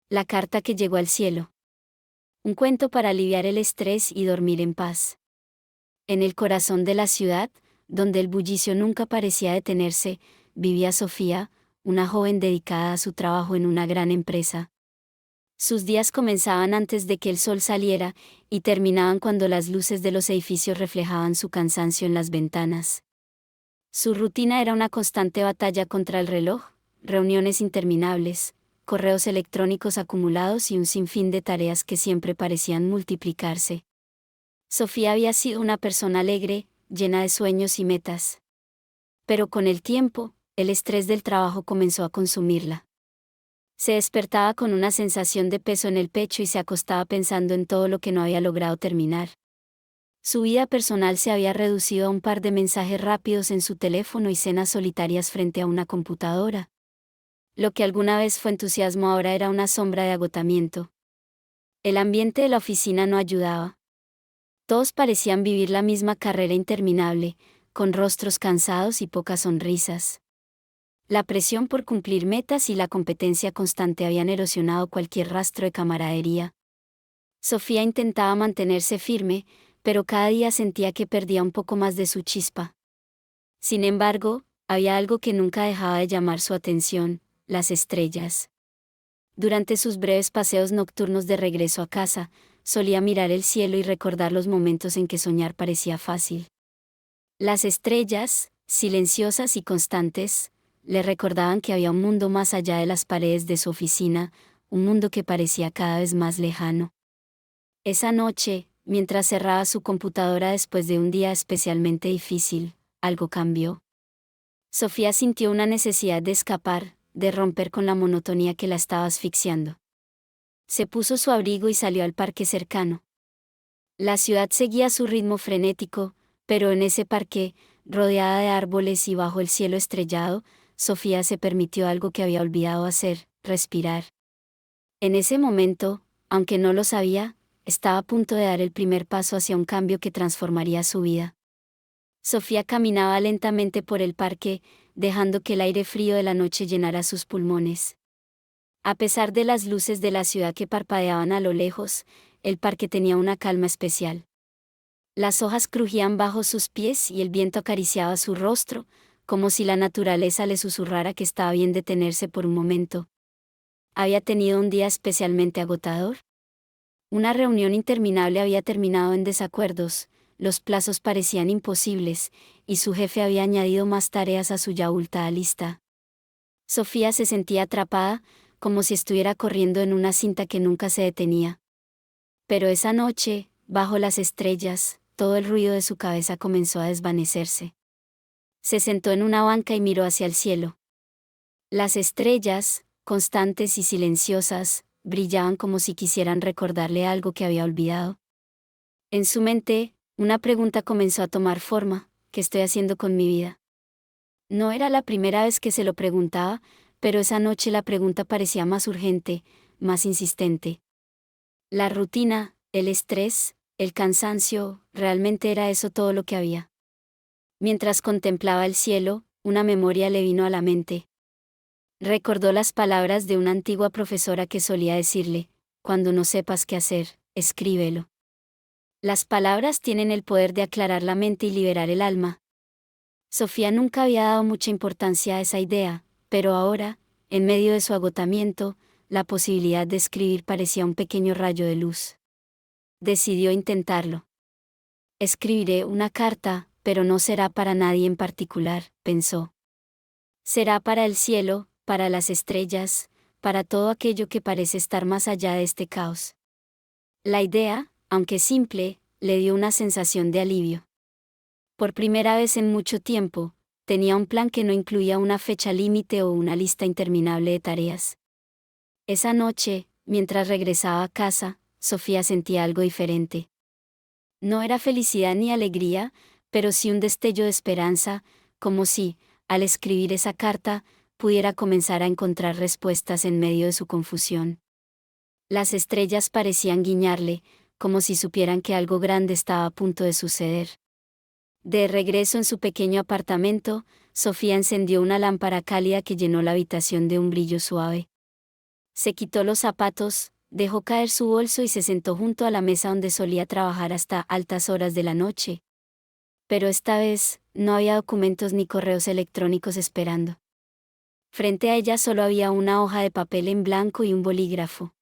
La carta que llegó al cielo. Un cuento para aliviar el estrés y dormir en paz. En el corazón de la ciudad, donde el bullicio nunca parecía detenerse, vivía Sofía, una joven dedicada a su trabajo en una gran empresa. Sus días comenzaban antes de que el sol saliera y terminaban cuando las luces de los edificios reflejaban su cansancio en las ventanas. Su rutina era una constante batalla contra el reloj, reuniones interminables, correos electrónicos acumulados y un sinfín de tareas que siempre parecían multiplicarse. Sofía había sido una persona alegre, llena de sueños y metas. Pero con el tiempo, el estrés del trabajo comenzó a consumirla. Se despertaba con una sensación de peso en el pecho y se acostaba pensando en todo lo que no había logrado terminar. Su vida personal se había reducido a un par de mensajes rápidos en su teléfono y cenas solitarias frente a una computadora. Lo que alguna vez fue entusiasmo ahora era una sombra de agotamiento. El ambiente de la oficina no ayudaba. Todos parecían vivir la misma carrera interminable, con rostros cansados y pocas sonrisas. La presión por cumplir metas y la competencia constante habían erosionado cualquier rastro de camaradería. Sofía intentaba mantenerse firme, pero cada día sentía que perdía un poco más de su chispa. Sin embargo, había algo que nunca dejaba de llamar su atención: las estrellas. Durante sus breves paseos nocturnos de regreso a casa, solía mirar el cielo y recordar los momentos en que soñar parecía fácil. Las estrellas, silenciosas y constantes, le recordaban que había un mundo más allá de las paredes de su oficina, un mundo que parecía cada vez más lejano. Esa noche, mientras cerraba su computadora después de un día especialmente difícil, algo cambió. Sofía sintió una necesidad de escapar, de romper con la monotonía que la estaba asfixiando. Se puso su abrigo y salió al parque cercano. La ciudad seguía su ritmo frenético, pero en ese parque, rodeada de árboles y bajo el cielo estrellado, Sofía se permitió algo que había olvidado hacer: respirar. En ese momento, aunque no lo sabía, estaba a punto de dar el primer paso hacia un cambio que transformaría su vida. Sofía caminaba lentamente por el parque, dejando que el aire frío de la noche llenara sus pulmones. A pesar de las luces de la ciudad que parpadeaban a lo lejos, el parque tenía una calma especial. Las hojas crujían bajo sus pies y el viento acariciaba su rostro, como si la naturaleza le susurrara que estaba bien detenerse por un momento. ¿Había tenido un día especialmente agotador? Una reunión interminable había terminado en desacuerdos, los plazos parecían imposibles, y su jefe había añadido más tareas a su ya abultada lista. Sofía se sentía atrapada, como si estuviera corriendo en una cinta que nunca se detenía. Pero esa noche, bajo las estrellas, todo el ruido de su cabeza comenzó a desvanecerse. Se sentó en una banca y miró hacia el cielo. Las estrellas, constantes y silenciosas, brillaban como si quisieran recordarle algo que había olvidado. En su mente, una pregunta comenzó a tomar forma: ¿qué estoy haciendo con mi vida? No era la primera vez que se lo preguntaba, pero esa noche la pregunta parecía más urgente, más insistente. La rutina, el estrés, el cansancio, ¿realmente era eso todo lo que había? Mientras contemplaba el cielo, una memoria le vino a la mente. Recordó las palabras de una antigua profesora que solía decirle: cuando no sepas qué hacer, escríbelo. Las palabras tienen el poder de aclarar la mente y liberar el alma. Sofía nunca había dado mucha importancia a esa idea, pero ahora, en medio de su agotamiento, la posibilidad de escribir parecía un pequeño rayo de luz. Decidió intentarlo. Escribiré una carta, pero no será para nadie en particular, pensó. Será para el cielo, para las estrellas, para todo aquello que parece estar más allá de este caos. La idea, aunque simple, le dio una sensación de alivio. Por primera vez en mucho tiempo, tenía un plan que no incluía una fecha límite o una lista interminable de tareas. Esa noche, mientras regresaba a casa, Sofía sentía algo diferente. No era felicidad ni alegría, pero sí un destello de esperanza, como si, al escribir esa carta, pudiera comenzar a encontrar respuestas en medio de su confusión. Las estrellas parecían guiñarle, como si supieran que algo grande estaba a punto de suceder. De regreso en su pequeño apartamento, Sofía encendió una lámpara cálida que llenó la habitación de un brillo suave. Se quitó los zapatos, dejó caer su bolso y se sentó junto a la mesa donde solía trabajar hasta altas horas de la noche. Pero esta vez, no había documentos ni correos electrónicos esperando. Frente a ella solo había una hoja de papel en blanco y un bolígrafo.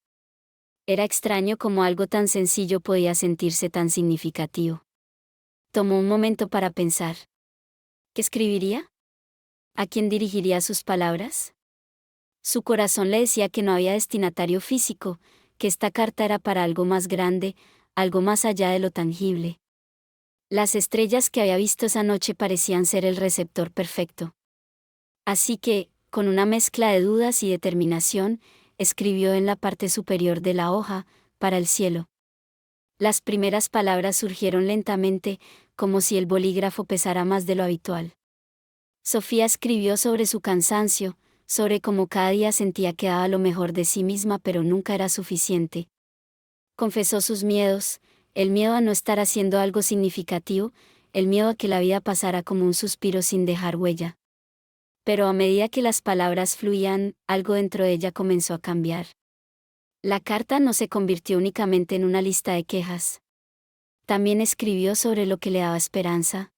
Era extraño cómo algo tan sencillo podía sentirse tan significativo. Tomó un momento para pensar. ¿Qué escribiría? ¿A quién dirigiría sus palabras? Su corazón le decía que no había destinatario físico, que esta carta era para algo más grande, algo más allá de lo tangible. Las estrellas que había visto esa noche parecían ser el receptor perfecto. Así que, con una mezcla de dudas y determinación, escribió en la parte superior de la hoja, para el cielo. Las primeras palabras surgieron lentamente, como si el bolígrafo pesara más de lo habitual. Sofía escribió sobre su cansancio, sobre cómo cada día sentía que daba lo mejor de sí misma pero nunca era suficiente. Confesó sus miedos, el miedo a no estar haciendo algo significativo, el miedo a que la vida pasara como un suspiro sin dejar huella. Pero a medida que las palabras fluían, algo dentro de ella comenzó a cambiar. La carta no se convirtió únicamente en una lista de quejas. También escribió sobre lo que le daba esperanza.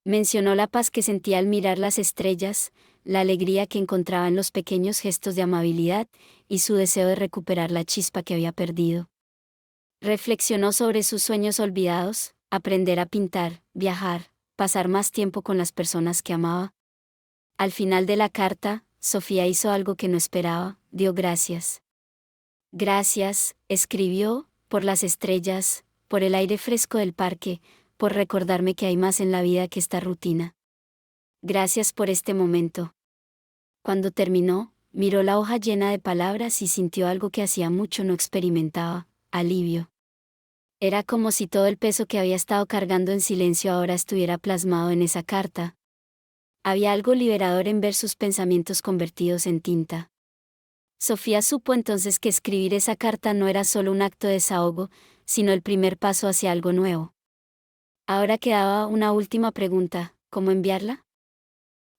Mencionó la paz que sentía al mirar las estrellas, la alegría que encontraba en los pequeños gestos de amabilidad y su deseo de recuperar la chispa que había perdido. Reflexionó sobre sus sueños olvidados, aprender a pintar, viajar, pasar más tiempo con las personas que amaba. Al final de la carta, Sofía hizo algo que no esperaba, dio gracias. Gracias, escribió, por las estrellas, por el aire fresco del parque, por recordarme que hay más en la vida que esta rutina. Gracias por este momento. Cuando terminó, miró la hoja llena de palabras y sintió algo que hacía mucho no experimentaba, alivio. Era como si todo el peso que había estado cargando en silencio ahora estuviera plasmado en esa carta. Había algo liberador en ver sus pensamientos convertidos en tinta. Sofía supo entonces que escribir esa carta no era solo un acto de desahogo, sino el primer paso hacia algo nuevo. Ahora quedaba una última pregunta, ¿cómo enviarla?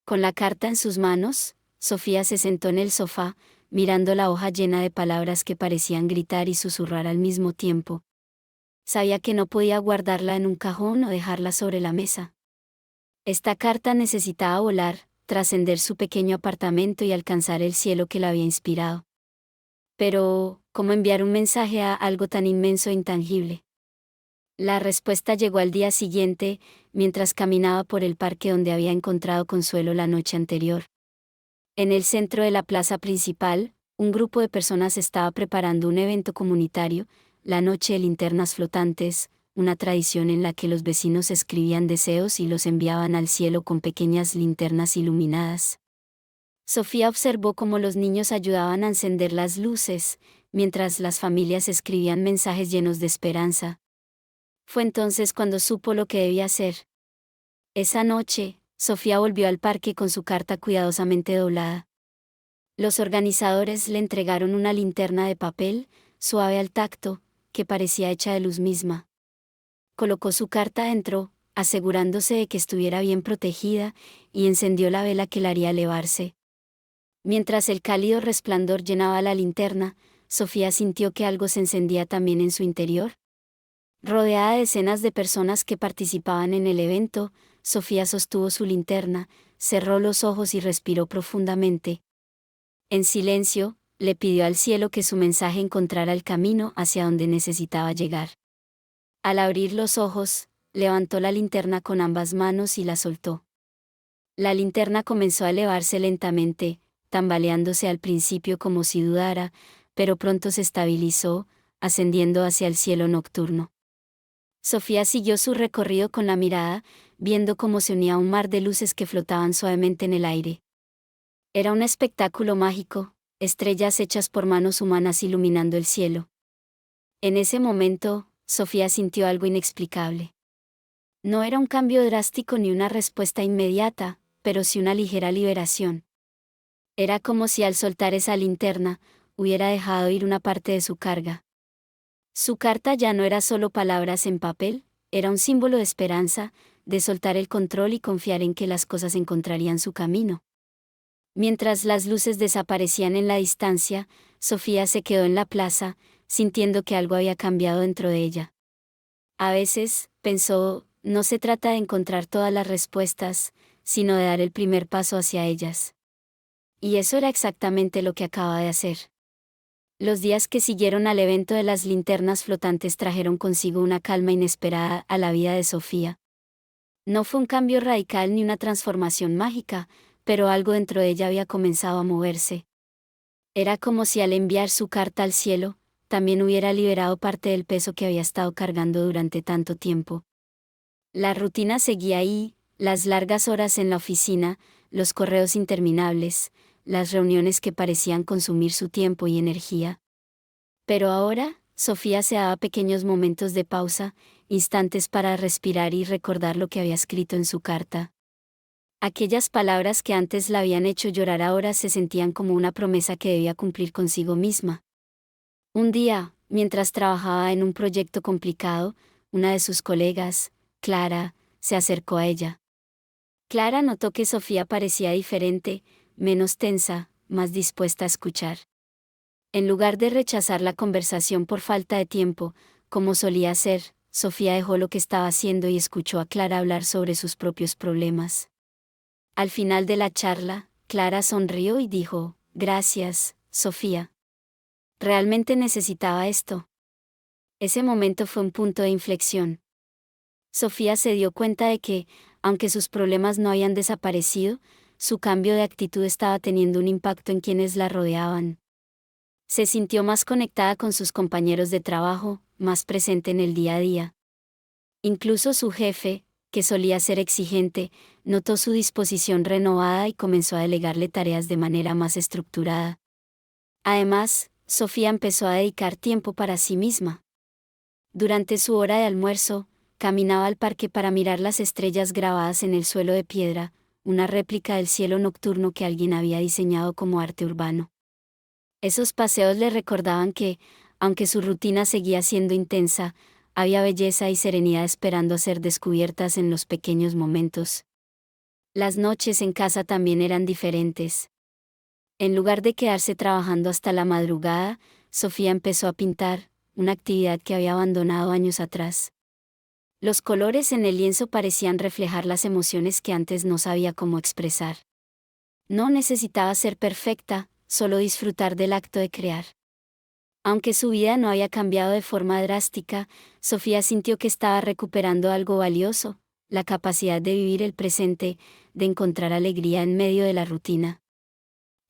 Con la carta en sus manos, Sofía se sentó en el sofá, mirando la hoja llena de palabras que parecían gritar y susurrar al mismo tiempo. Sabía que no podía guardarla en un cajón o dejarla sobre la mesa. Esta carta necesitaba volar, trascender su pequeño apartamento y alcanzar el cielo que la había inspirado. Pero, ¿cómo enviar un mensaje a algo tan inmenso e intangible? La respuesta llegó al día siguiente, mientras caminaba por el parque donde había encontrado consuelo la noche anterior. En el centro de la plaza principal, un grupo de personas estaba preparando un evento comunitario, la Noche de Linternas Flotantes, una tradición en la que los vecinos escribían deseos y los enviaban al cielo con pequeñas linternas iluminadas. Sofía observó cómo los niños ayudaban a encender las luces, mientras las familias escribían mensajes llenos de esperanza. Fue entonces cuando supo lo que debía hacer. Esa noche, Sofía volvió al parque con su carta cuidadosamente doblada. Los organizadores le entregaron una linterna de papel, suave al tacto, que parecía hecha de luz misma. Colocó su carta dentro, asegurándose de que estuviera bien protegida, y encendió la vela que la haría elevarse. Mientras el cálido resplandor llenaba la linterna, Sofía sintió que algo se encendía también en su interior. Rodeada de decenas de personas que participaban en el evento, Sofía sostuvo su linterna, cerró los ojos y respiró profundamente. En silencio, le pidió al cielo que su mensaje encontrara el camino hacia donde necesitaba llegar. Al abrir los ojos, levantó la linterna con ambas manos y la soltó. La linterna comenzó a elevarse lentamente, tambaleándose al principio como si dudara, pero pronto se estabilizó, ascendiendo hacia el cielo nocturno. Sofía siguió su recorrido con la mirada, viendo cómo se unía a un mar de luces que flotaban suavemente en el aire. Era un espectáculo mágico, estrellas hechas por manos humanas iluminando el cielo. En ese momento, Sofía sintió algo inexplicable. No era un cambio drástico ni una respuesta inmediata, pero sí una ligera liberación. Era como si al soltar esa linterna, hubiera dejado ir una parte de su carga. Su carta ya no era solo palabras en papel, era un símbolo de esperanza, de soltar el control y confiar en que las cosas encontrarían su camino. Mientras las luces desaparecían en la distancia, Sofía se quedó en la plaza, sintiendo que algo había cambiado dentro de ella. A veces, pensó, no se trata de encontrar todas las respuestas, sino de dar el primer paso hacia ellas. Y eso era exactamente lo que acaba de hacer. Los días que siguieron al evento de las linternas flotantes trajeron consigo una calma inesperada a la vida de Sofía. No fue un cambio radical ni una transformación mágica, pero algo dentro de ella había comenzado a moverse. Era como si al enviar su carta al cielo, también hubiera liberado parte del peso que había estado cargando durante tanto tiempo. La rutina seguía ahí, las largas horas en la oficina, los correos interminables, las reuniones que parecían consumir su tiempo y energía. Pero ahora, Sofía se daba pequeños momentos de pausa, instantes para respirar y recordar lo que había escrito en su carta. Aquellas palabras que antes la habían hecho llorar ahora se sentían como una promesa que debía cumplir consigo misma. Un día, mientras trabajaba en un proyecto complicado, una de sus colegas, Clara, se acercó a ella. Clara notó que Sofía parecía diferente, menos tensa, más dispuesta a escuchar. En lugar de rechazar la conversación por falta de tiempo, como solía hacer, Sofía dejó lo que estaba haciendo y escuchó a Clara hablar sobre sus propios problemas. Al final de la charla, Clara sonrió y dijo, «Gracias, Sofía. Realmente necesitaba esto». Ese momento fue un punto de inflexión. Sofía se dio cuenta de que, aunque sus problemas no habían desaparecido, su cambio de actitud estaba teniendo un impacto en quienes la rodeaban. Se sintió más conectada con sus compañeros de trabajo, más presente en el día a día. Incluso su jefe, que solía ser exigente, notó su disposición renovada y comenzó a delegarle tareas de manera más estructurada. Además, Sofía empezó a dedicar tiempo para sí misma. Durante su hora de almuerzo, caminaba al parque para mirar las estrellas grabadas en el suelo de piedra, una réplica del cielo nocturno que alguien había diseñado como arte urbano. Esos paseos le recordaban que, aunque su rutina seguía siendo intensa, había belleza y serenidad esperando a ser descubiertas en los pequeños momentos. Las noches en casa también eran diferentes. En lugar de quedarse trabajando hasta la madrugada, Sofía empezó a pintar, una actividad que había abandonado años atrás. Los colores en el lienzo parecían reflejar las emociones que antes no sabía cómo expresar. No necesitaba ser perfecta, solo disfrutar del acto de crear. Aunque su vida no había cambiado de forma drástica, Sofía sintió que estaba recuperando algo valioso, la capacidad de vivir el presente, de encontrar alegría en medio de la rutina.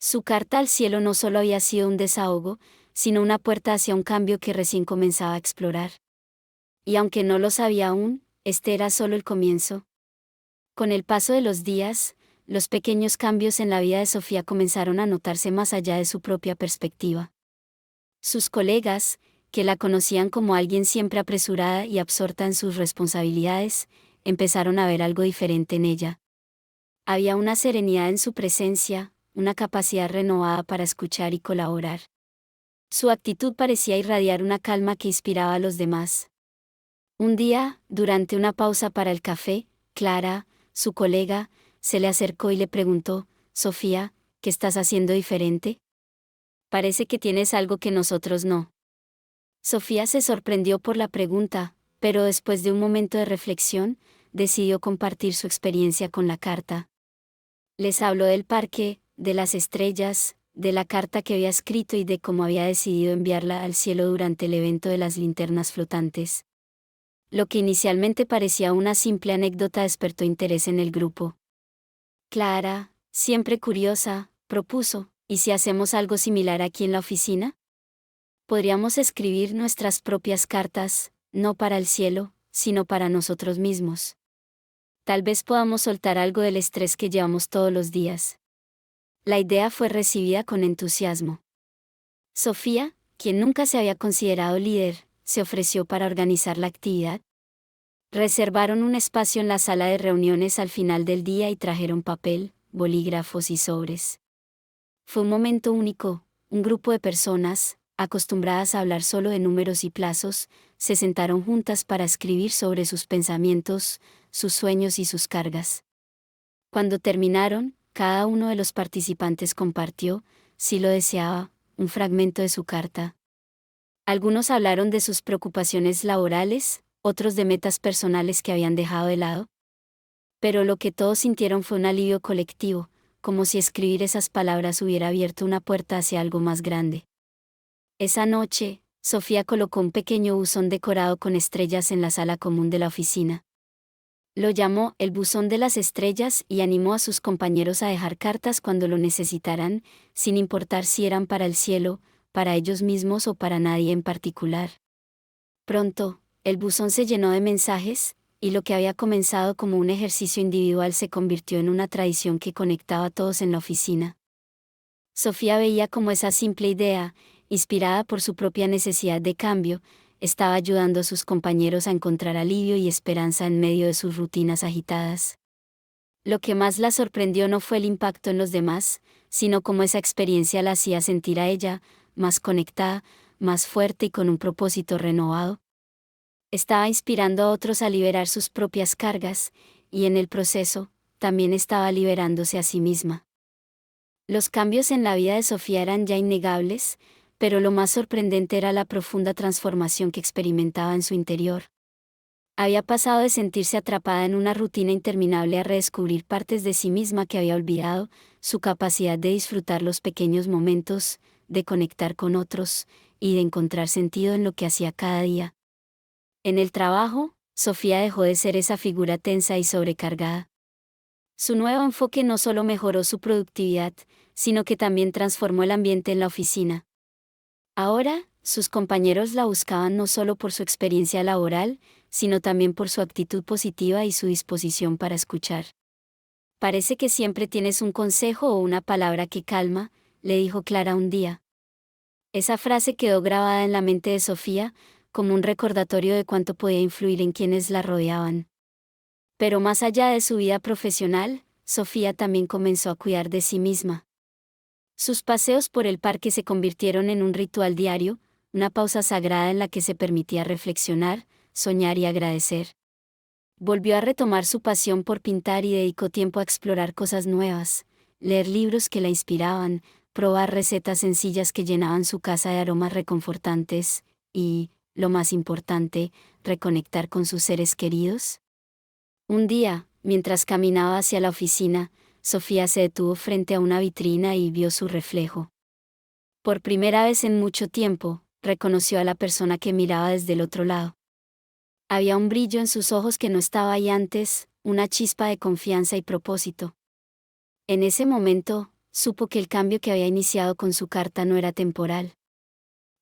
Su carta al cielo no solo había sido un desahogo, sino una puerta hacia un cambio que recién comenzaba a explorar. Y aunque no lo sabía aún, este era solo el comienzo. Con el paso de los días, los pequeños cambios en la vida de Sofía comenzaron a notarse más allá de su propia perspectiva. Sus colegas, que la conocían como alguien siempre apresurada y absorta en sus responsabilidades, empezaron a ver algo diferente en ella. Había una serenidad en su presencia, una capacidad renovada para escuchar y colaborar. Su actitud parecía irradiar una calma que inspiraba a los demás. Un día, durante una pausa para el café, Clara, su colega, se le acercó y le preguntó, «Sofía, ¿qué estás haciendo diferente? Parece que tienes algo que nosotros no». Sofía se sorprendió por la pregunta, pero después de un momento de reflexión, decidió compartir su experiencia con la carta. Les habló del parque, de las estrellas, de la carta que había escrito y de cómo había decidido enviarla al cielo durante el evento de las linternas flotantes. Lo que inicialmente parecía una simple anécdota despertó interés en el grupo. Clara, siempre curiosa, propuso, ¿y si hacemos algo similar aquí en la oficina? Podríamos escribir nuestras propias cartas, no para el cielo, sino para nosotros mismos. Tal vez podamos soltar algo del estrés que llevamos todos los días. La idea fue recibida con entusiasmo. Sofía, quien nunca se había considerado líder, se ofreció para organizar la actividad. Reservaron un espacio en la sala de reuniones al final del día y trajeron papel, bolígrafos y sobres. Fue un momento único, un grupo de personas, acostumbradas a hablar solo de números y plazos, se sentaron juntas para escribir sobre sus pensamientos, sus sueños y sus cargas. Cuando terminaron, cada uno de los participantes compartió, si lo deseaba, un fragmento de su carta. Algunos hablaron de sus preocupaciones laborales, otros de metas personales que habían dejado de lado. Pero lo que todos sintieron fue un alivio colectivo, como si escribir esas palabras hubiera abierto una puerta hacia algo más grande. Esa noche, Sofía colocó un pequeño buzón decorado con estrellas en la sala común de la oficina. Lo llamó el buzón de las estrellas y animó a sus compañeros a dejar cartas cuando lo necesitaran, sin importar si eran para el cielo, para ellos mismos o para nadie en particular. Pronto, el buzón se llenó de mensajes, y lo que había comenzado como un ejercicio individual se convirtió en una tradición que conectaba a todos en la oficina. Sofía veía cómo esa simple idea, inspirada por su propia necesidad de cambio, estaba ayudando a sus compañeros a encontrar alivio y esperanza en medio de sus rutinas agitadas. Lo que más la sorprendió no fue el impacto en los demás, sino cómo esa experiencia la hacía sentir a ella, más conectada, más fuerte y con un propósito renovado. Estaba inspirando a otros a liberar sus propias cargas, y en el proceso, también estaba liberándose a sí misma. Los cambios en la vida de Sofía eran ya innegables, pero lo más sorprendente era la profunda transformación que experimentaba en su interior. Había pasado de sentirse atrapada en una rutina interminable a redescubrir partes de sí misma que había olvidado, su capacidad de disfrutar los pequeños momentos, de conectar con otros, y de encontrar sentido en lo que hacía cada día. En el trabajo, Sofía dejó de ser esa figura tensa y sobrecargada. Su nuevo enfoque no solo mejoró su productividad, sino que también transformó el ambiente en la oficina. Ahora, sus compañeros la buscaban no solo por su experiencia laboral, sino también por su actitud positiva y su disposición para escuchar. Parece que siempre tienes un consejo o una palabra que calma, le dijo Clara un día. Esa frase quedó grabada en la mente de Sofía, como un recordatorio de cuánto podía influir en quienes la rodeaban. Pero más allá de su vida profesional, Sofía también comenzó a cuidar de sí misma. Sus paseos por el parque se convirtieron en un ritual diario, una pausa sagrada en la que se permitía reflexionar, soñar y agradecer. Volvió a retomar su pasión por pintar y dedicó tiempo a explorar cosas nuevas, leer libros que la inspiraban, probar recetas sencillas que llenaban su casa de aromas reconfortantes, y, lo más importante, reconectar con sus seres queridos. Un día, mientras caminaba hacia la oficina, Sofía se detuvo frente a una vitrina y vio su reflejo. Por primera vez en mucho tiempo, reconoció a la persona que miraba desde el otro lado. Había un brillo en sus ojos que no estaba ahí antes, una chispa de confianza y propósito. En ese momento, supo que el cambio que había iniciado con su carta no era temporal.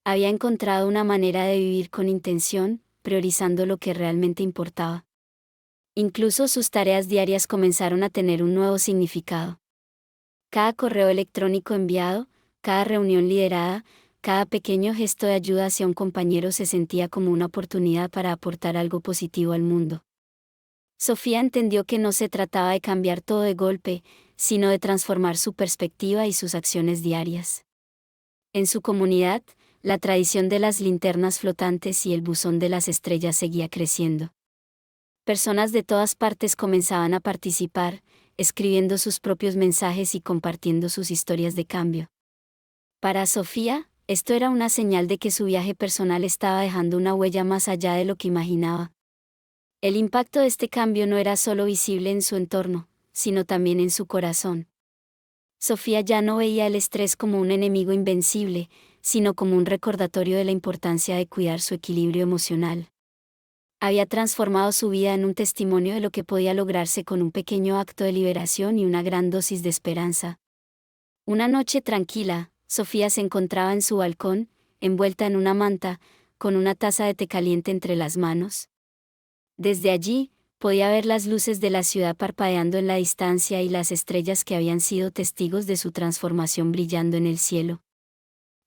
Había encontrado una manera de vivir con intención, priorizando lo que realmente importaba. Incluso sus tareas diarias comenzaron a tener un nuevo significado. Cada correo electrónico enviado, cada reunión liderada, cada pequeño gesto de ayuda hacia un compañero se sentía como una oportunidad para aportar algo positivo al mundo. Sofía entendió que no se trataba de cambiar todo de golpe, sino de transformar su perspectiva y sus acciones diarias. En su comunidad, la tradición de las linternas flotantes y el buzón de las estrellas seguía creciendo. Personas de todas partes comenzaban a participar, escribiendo sus propios mensajes y compartiendo sus historias de cambio. Para Sofía, esto era una señal de que su viaje personal estaba dejando una huella más allá de lo que imaginaba. El impacto de este cambio no era solo visible en su entorno, sino también en su corazón. Sofía ya no veía el estrés como un enemigo invencible, sino como un recordatorio de la importancia de cuidar su equilibrio emocional. Había transformado su vida en un testimonio de lo que podía lograrse con un pequeño acto de liberación y una gran dosis de esperanza. Una noche tranquila, Sofía se encontraba en su balcón, envuelta en una manta, con una taza de té caliente entre las manos. Desde allí, podía ver las luces de la ciudad parpadeando en la distancia y las estrellas que habían sido testigos de su transformación brillando en el cielo.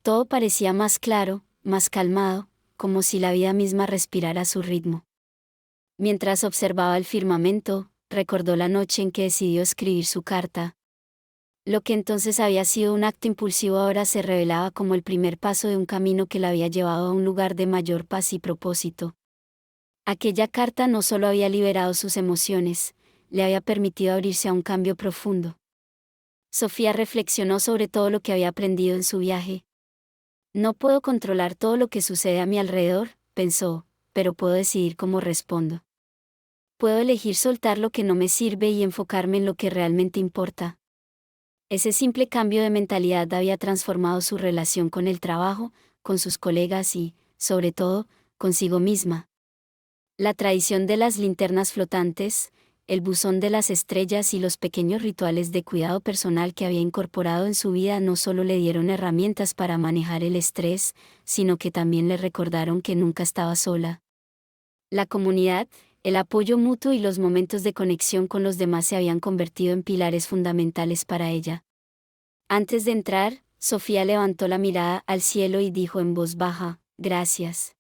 Todo parecía más claro, más calmado, como si la vida misma respirara a su ritmo. Mientras observaba el firmamento, recordó la noche en que decidió escribir su carta. Lo que entonces había sido un acto impulsivo ahora se revelaba como el primer paso de un camino que la había llevado a un lugar de mayor paz y propósito. Aquella carta no solo había liberado sus emociones, le había permitido abrirse a un cambio profundo. Sofía reflexionó sobre todo lo que había aprendido en su viaje. No puedo controlar todo lo que sucede a mi alrededor, pensó, pero puedo decidir cómo respondo. Puedo elegir soltar lo que no me sirve y enfocarme en lo que realmente importa. Ese simple cambio de mentalidad había transformado su relación con el trabajo, con sus colegas y, sobre todo, consigo misma. La tradición de las linternas flotantes, el buzón de las estrellas y los pequeños rituales de cuidado personal que había incorporado en su vida no solo le dieron herramientas para manejar el estrés, sino que también le recordaron que nunca estaba sola. La comunidad, el apoyo mutuo y los momentos de conexión con los demás se habían convertido en pilares fundamentales para ella. Antes de entrar, Sofía levantó la mirada al cielo y dijo en voz baja, «Gracias».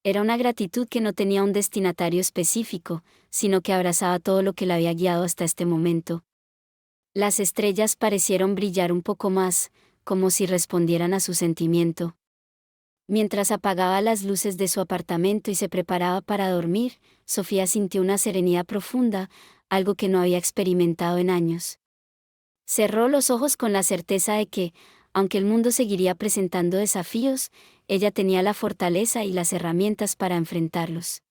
Era una gratitud que no tenía un destinatario específico, sino que abrazaba todo lo que la había guiado hasta este momento. Las estrellas parecieron brillar un poco más, como si respondieran a su sentimiento. Mientras apagaba las luces de su apartamento y se preparaba para dormir, Sofía sintió una serenidad profunda, algo que no había experimentado en años. Cerró los ojos con la certeza de que, aunque el mundo seguiría presentando desafíos, ella tenía la fortaleza y las herramientas para enfrentarlos.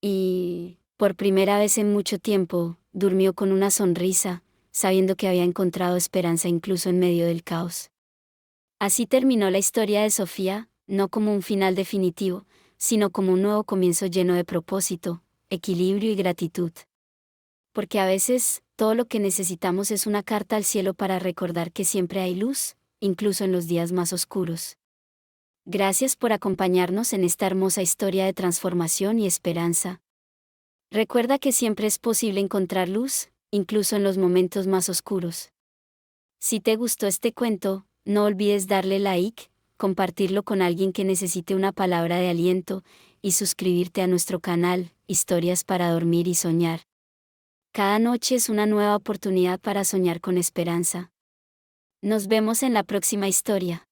Y, por primera vez en mucho tiempo, durmió con una sonrisa, sabiendo que había encontrado esperanza incluso en medio del caos. Así terminó la historia de Sofía, no como un final definitivo, sino como un nuevo comienzo lleno de propósito, equilibrio y gratitud. Porque a veces, todo lo que necesitamos es una carta al cielo para recordar que siempre hay luz, incluso en los días más oscuros. Gracias por acompañarnos en esta hermosa historia de transformación y esperanza. Recuerda que siempre es posible encontrar luz, incluso en los momentos más oscuros. Si te gustó este cuento, no olvides darle like, compartirlo con alguien que necesite una palabra de aliento, y suscribirte a nuestro canal, Historias para Dormir y Soñar. Cada noche es una nueva oportunidad para soñar con esperanza. Nos vemos en la próxima historia.